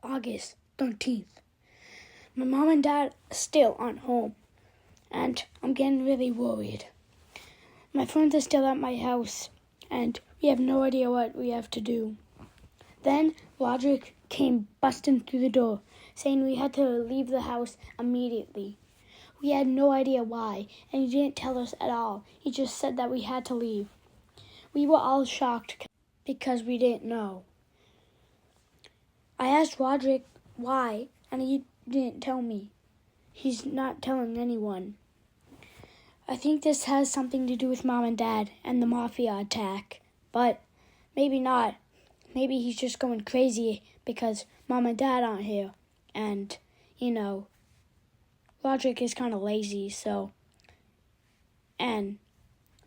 August 13th. My mom and dad still aren't home, and I'm getting really worried. My friends are still at my house, and we have no idea what we have to do. Then Roderick came busting through the door, saying we had to leave the house immediately. We had no idea why, and he didn't tell us at all. He just said that we had to leave. We were all shocked because we didn't know. I asked Roderick why, and he didn't tell me. He's not telling anyone. I think this has something to do with Mom and Dad and the Mafia attack, but maybe not. Maybe he's just going crazy because Mom and Dad aren't here, and, Roderick is kind of lazy, and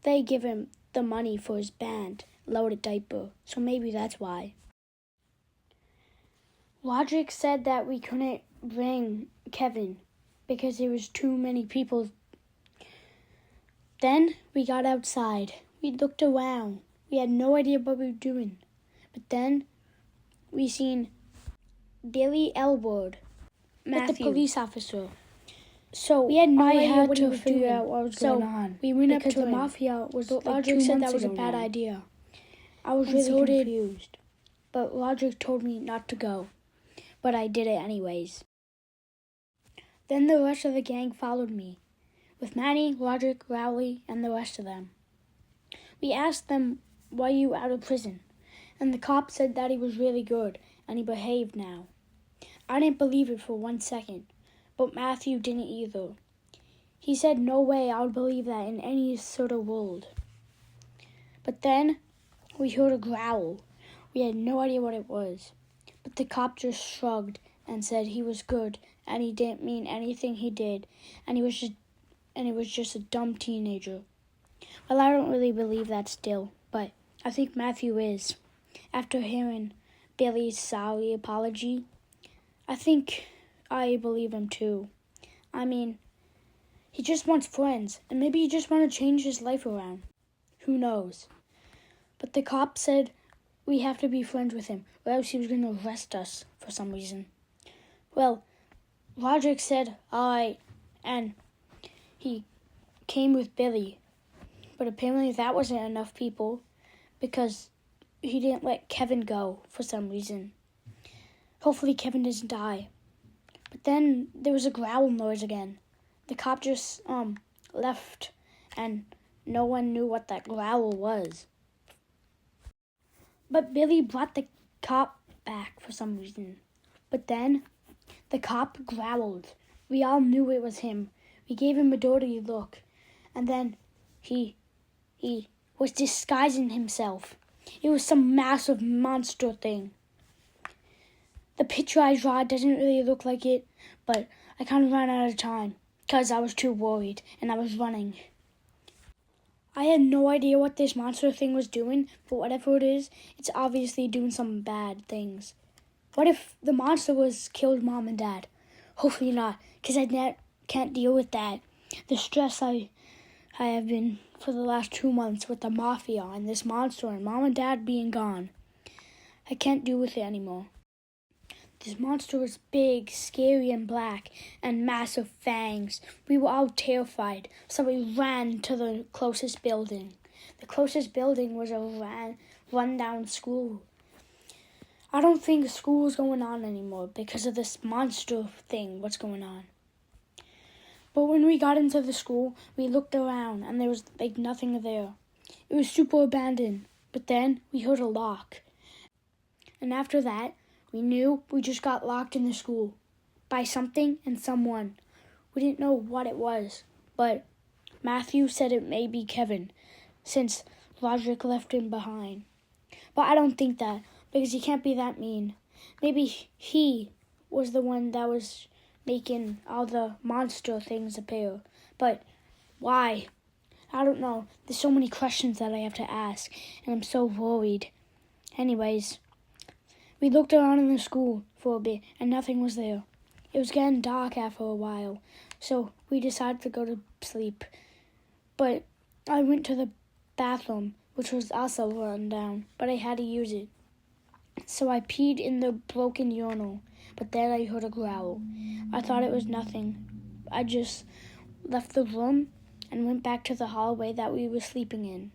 they give him the money for his band, Loaded Diaper, so maybe that's why. Roderick said that we couldn't bring Kevin because there was too many people. Then we got outside. We looked around. We had no idea what we were doing. But then we seen Billy Elwood, Matthew, with the police officer. So we had no idea what he was doing. Figure out what was going on. We went up to the mafia. Roderick said that was a bad idea. I was really confused. But Roderick told me not to go. But I did it anyways. Then the rest of the gang followed me, with Manny, Roderick, Rowley, and the rest of them. We asked them, why are you out of prison? And the cop said that he was really good, and he behaved now. I didn't believe it for 1 second, but Matthew didn't either. He said no way I would believe that in any sort of world. But then we heard a growl. We had no idea what it was. But the cop just shrugged and said he was good and he didn't mean anything he did, and he was just a dumb teenager. Well, I don't really believe that still, but I think Matthew is. After hearing Billy's sorry apology, I think I believe him too. I mean, he just wants friends, and maybe he just wants to change his life around. Who knows? But the cop said we have to be friends with him, or else he was going to arrest us for some reason. Well, Roderick said, all right, and he came with Billy. But apparently that wasn't enough people because he didn't let Kevin go for some reason. Hopefully Kevin doesn't die. But then there was a growl noise again. The cop just left, and no one knew what that growl was. But Billy brought the cop back for some reason. But then the cop growled. We all knew it was him. We gave him a dirty look. And then he was disguising himself. It was some massive monster thing. The picture I draw doesn't really look like it, but I kind of ran out of time because I was too worried and I was running. I had no idea what this monster thing was doing, but whatever it is, it's obviously doing some bad things. What if the monster was killed Mom and Dad? Hopefully not, because I can't deal with that. The stress I have been for the last 2 months with the Mafia and this monster and Mom and Dad being gone. I can't deal with it anymore. This monster was big, scary, and black, and massive fangs. We were all terrified, so we ran to the closest building. The closest building was a run-down school. I don't think school is going on anymore because of this monster thing, what's going on. But when we got into the school, we looked around, and there was nothing there. It was super abandoned, but then we heard a lock. And after that, we knew we just got locked in the school by something and someone. We didn't know what it was, but Matthew said it may be Kevin, since Roderick left him behind. But I don't think that, because he can't be that mean. Maybe he was the one that was making all the monster things appear. But why? I don't know. There's so many questions that I have to ask, and I'm so worried. Anyways, we looked around in the school for a bit, and nothing was there. It was getting dark after a while, so we decided to go to sleep. But I went to the bathroom, which was also run down, but I had to use it. So I peed in the broken urinal, but then I heard a growl. I thought it was nothing. I just left the room and went back to the hallway that we were sleeping in.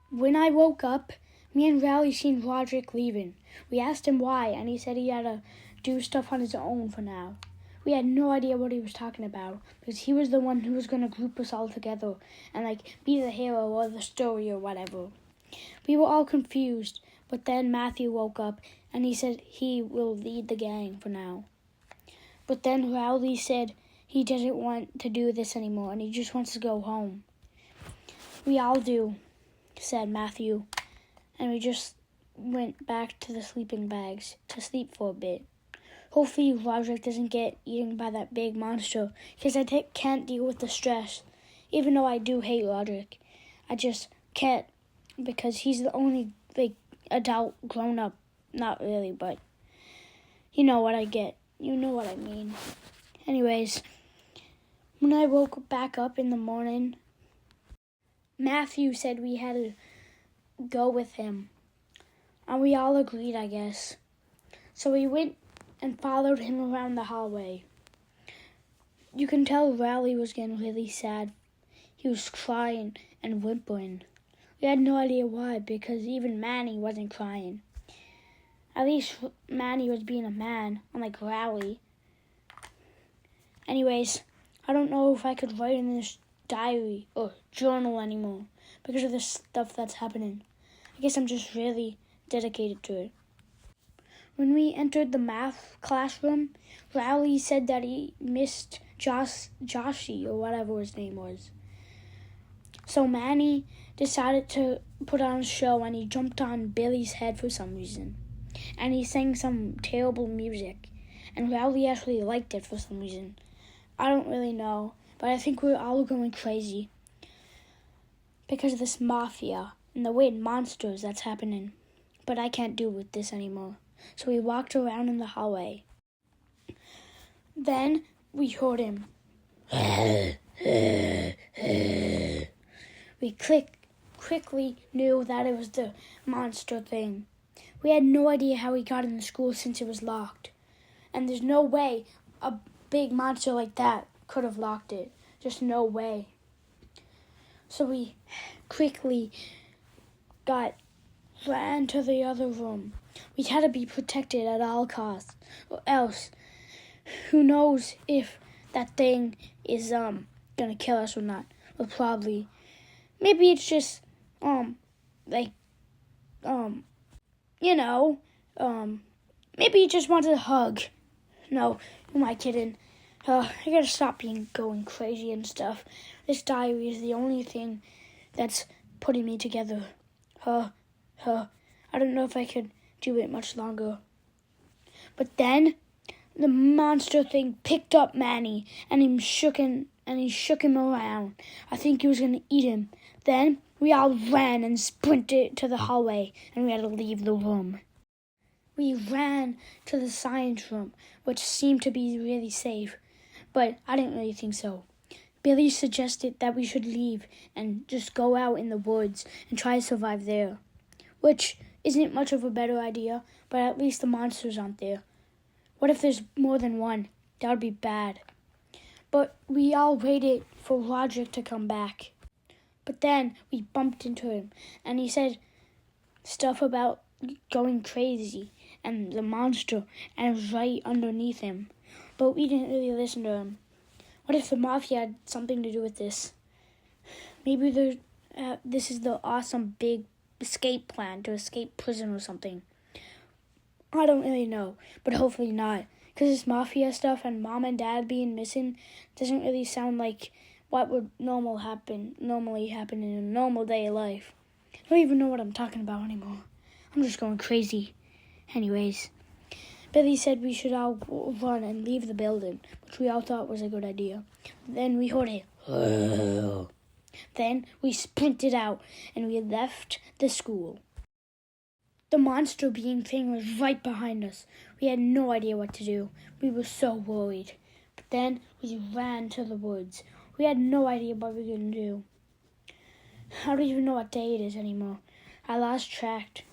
When I woke up, me and Rowley seen Roderick leaving. We asked him why, and he said he had to do stuff on his own for now. We had no idea what he was talking about, because he was the one who was going to group us all together and, be the hero or the story or whatever. We were all confused, but then Matthew woke up, and he said he will lead the gang for now. But then Rowley said he doesn't want to do this anymore, and he just wants to go home. We all do, said Matthew, and we just went back to the sleeping bags to sleep for a bit. Hopefully Roderick doesn't get eaten by that big monster, because I can't deal with the stress. Even though I do hate Roderick, I just can't, because he's the only adult grown up. Not really, but you know what I get. You know what I mean. Anyways, when I woke back up in the morning, Matthew said we had to go with him, and we all agreed, I guess. So we went and followed him around the hallway. You can tell Rowley was getting really sad. He was crying and whimpering. We had no idea why, because even Manny wasn't crying. At least Manny was being a man, unlike Rowley. Anyways, I don't know if I could write in this diary or journal anymore because of the stuff that's happening. I guess I'm just really dedicated to it. When we entered the math classroom, Rowley said that he missed Joshy or whatever his name was. So Manny decided to put on a show, and he jumped on Billy's head for some reason. And he sang some terrible music, and Rowley actually liked it for some reason. I don't really know, but I think we're all going crazy because of this mafia and the weird monsters that's happening. But I can't do with this anymore. So we walked around in the hallway. Then we heard him. We quickly knew that it was the monster thing. We had no idea how he got in the school since it was locked. And there's no way a big monster like that could have locked it. Just no way. So we quickly ran to the other room. We had to be protected at all costs, or else who knows if that thing is gonna kill us or not. Well, probably. Maybe it's just maybe he just wanted a hug. No, who am I kidding? I gotta stop going crazy and stuff. This diary is the only thing that's putting me together. I don't know if I could do it much longer. But then the monster thing picked up Manny and he shook him around. I think he was gonna eat him. Then we all ran and sprinted to the hallway, and we had to leave the room. We ran to the science room, which seemed to be really safe, but I didn't really think so. Billy suggested that we should leave and just go out in the woods and try to survive there, which isn't much of a better idea, but at least the monsters aren't there. What if there's more than one? That would be bad. But we all waited for Roderick to come back. But then we bumped into him, and he said stuff about going crazy and the monster, and it was right underneath him. But we didn't really listen to him. What if the mafia had something to do with this? Maybe this is the awesome big escape plan to escape prison or something. I don't really know, but hopefully not. Because this mafia stuff and mom and dad being missing doesn't really sound like what would normally happen in a normal day of life. I don't even know what I'm talking about anymore. I'm just going crazy. Anyways, Billy said we should all run and leave the building, which we all thought was a good idea. Then we heard it. Then we sprinted out and we left the school. The monster being thing was right behind us. We had no idea what to do. We were so worried. But then we ran to the woods. We had no idea what we were going to do. I don't even know what day it is anymore. I lost track.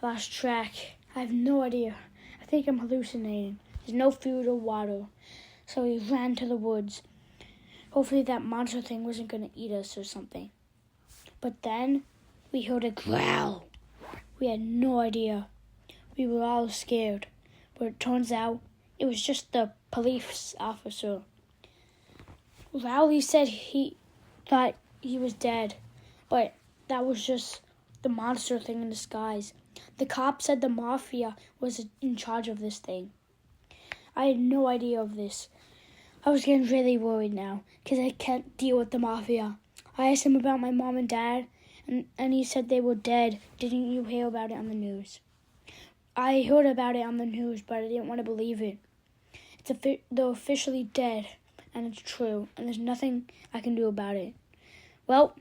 I lost track. I have no idea. I think I'm hallucinating. There's no food or water. So we ran to the woods. Hopefully that monster thing wasn't going to eat us or something. But then we heard a growl. We had no idea. We were all scared. But it turns out it was just the police officer. Rowley said he thought he was dead, but that was just the monster thing in disguise. The cop said the mafia was in charge of this thing. I had no idea of this. I was getting really worried now because I can't deal with the mafia. I asked him about my mom and dad, and he said they were dead. Didn't you hear about it on the news? I heard about it on the news, but I didn't want to believe it. They're officially dead, and it's true, and there's nothing I can do about it. Well,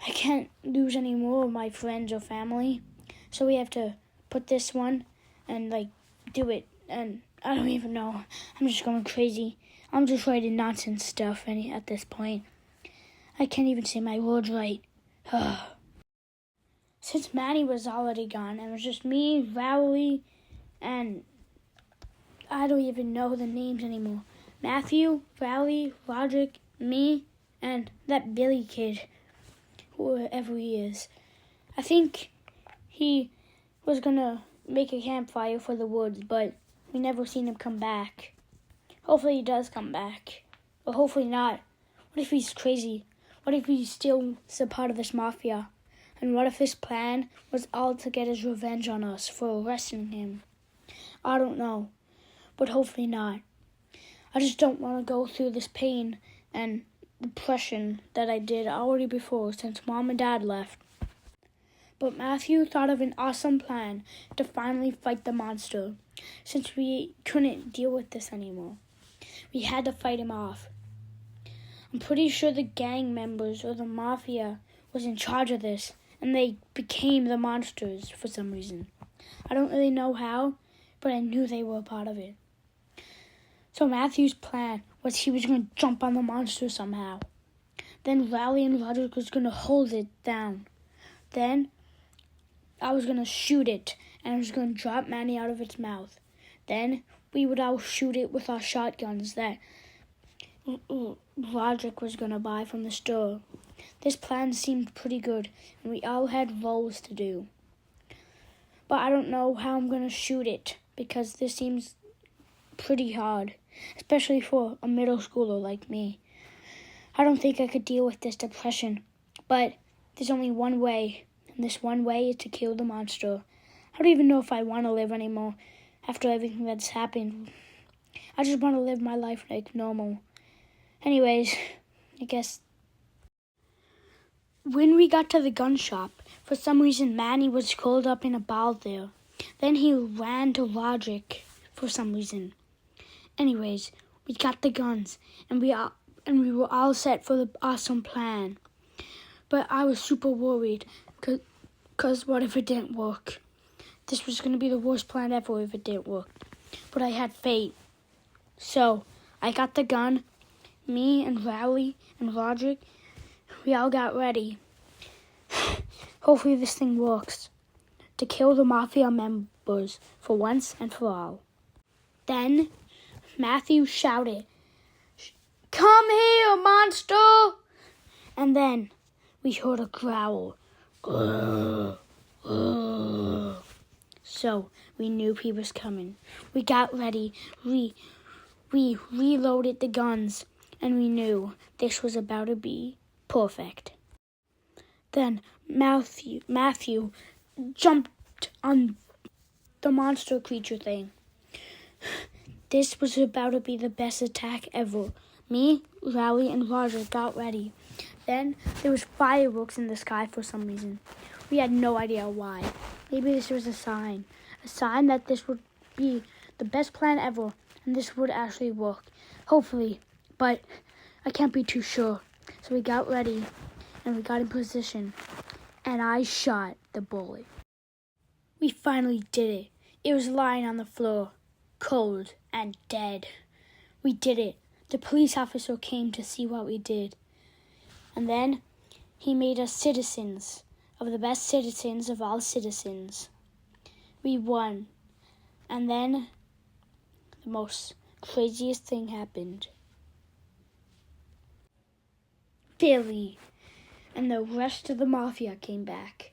I can't lose any more of my friends or family, so we have to put this one and, do it. And I don't even know. I'm just going crazy. I'm just writing nonsense stuff at this point. I can't even say my words right. Since Manny was already gone, and it was just me, Valerie, and I don't even know the names anymore. Matthew, Valerie, Roderick, me, and that Billy kid, whoever he is. I think he was going to make a campfire for the woods, but we never seen him come back. Hopefully he does come back. Or hopefully not. What if he's crazy? What if he's still a part of this mafia? And what if his plan was all to get his revenge on us for arresting him? I don't know. But hopefully not. I just don't want to go through this pain and depression that I did already before since Mom and Dad left. But Matthew thought of an awesome plan to finally fight the monster, since we couldn't deal with this anymore. We had to fight him off. I'm pretty sure the gang members or the mafia was in charge of this, and they became the monsters for some reason. I don't really know how, but I knew they were a part of it. So Matthew's plan was he was going to jump on the monster somehow. Then Raleigh and Roderick was going to hold it down. Then I was going to shoot it, and I was going to drop Manny out of its mouth. Then we would all shoot it with our shotguns that Roderick was going to buy from the store. This plan seemed pretty good, and we all had roles to do. But I don't know how I'm going to shoot it, because this seems pretty hard, especially for a middle schooler like me. I don't think I could deal with this depression, but there's only one way, and this one way is to kill the monster. I don't even know if I want to live anymore after everything that's happened. I just want to live my life like normal. Anyways, I guess when we got to the gun shop, for some reason Manny was curled up in a ball there. Then he ran to Roderick for some reason. Anyways, we got the guns, and we were all set for the awesome plan. But I was super worried, because what if it didn't work? This was going to be the worst plan ever if it didn't work. But I had faith. So, I got the gun. Me and Rowley and Roderick, we all got ready. Hopefully this thing works. To kill the mafia members for once and for all. Then Matthew shouted, "Come here, monster!" And then we heard a growl. So we knew he was coming. We got ready. We reloaded the guns, and we knew this was about to be perfect. Then Matthew jumped on the monster creature thing. This was about to be the best attack ever. Me, Rowley, and Roger got ready. Then there was fireworks in the sky for some reason. We had no idea why. Maybe this was a sign that this would be the best plan ever, and this would actually work. Hopefully, but I can't be too sure. So we got ready, and we got in position, and I shot the bullet. We finally did it. It was lying on the floor, cold and dead. We did it. The police officer came to see what we did. And then he made us citizens of the best citizens of all citizens. We won. And then the most craziest thing happened. Billy and the rest of the mafia came back.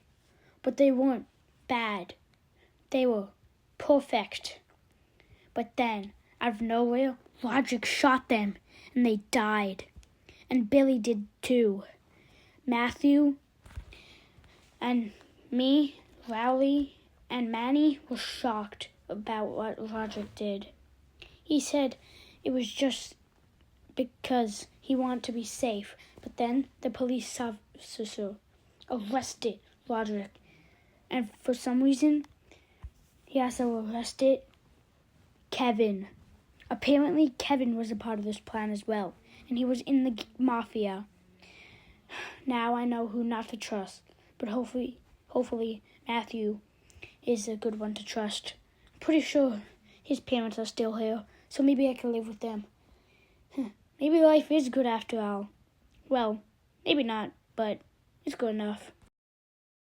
But they weren't bad. They were perfect. But then, out of nowhere, Roderick shot them and they died. And Billy did too. Matthew and me, Rowley, and Manny were shocked about what Roderick did. He said it was just because he wanted to be safe. But then the police officer arrested Roderick. And for some reason, he also arrested Kevin. Apparently, Kevin was a part of this plan as well. And he was in the mafia. Now I know who not to trust. But hopefully Matthew is a good one to trust. I'm pretty sure his parents are still here. So maybe I can live with them. Maybe life is good after all. Well, maybe not, but it's good enough.